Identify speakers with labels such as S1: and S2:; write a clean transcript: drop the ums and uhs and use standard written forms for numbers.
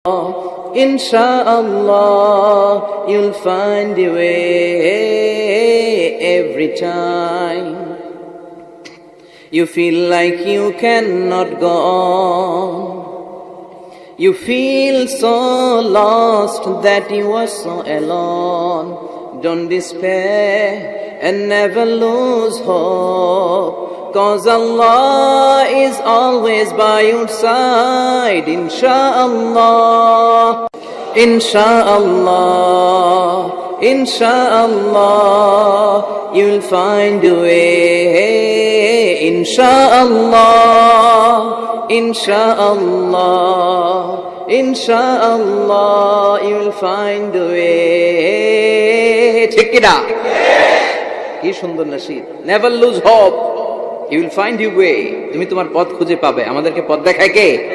S1: Inshallah, you'll find a way every time. You feel like you cannot go on. You feel so lost that you are so alone. Don't despair and never lose hope, 'cause Allah is always by your side. Insha'Allah, Insha'Allah, Insha'Allah, you'll find a way. Insha'Allah, Insha'Allah, Insha'Allah, you'll find a way. ঠিক কি না? কি সুন্দর নসিব। Never lose hope, you will find your way. তুমি তোমার পথ খুঁজে পাবে। আমাদেরকে পথ দেখায় কে?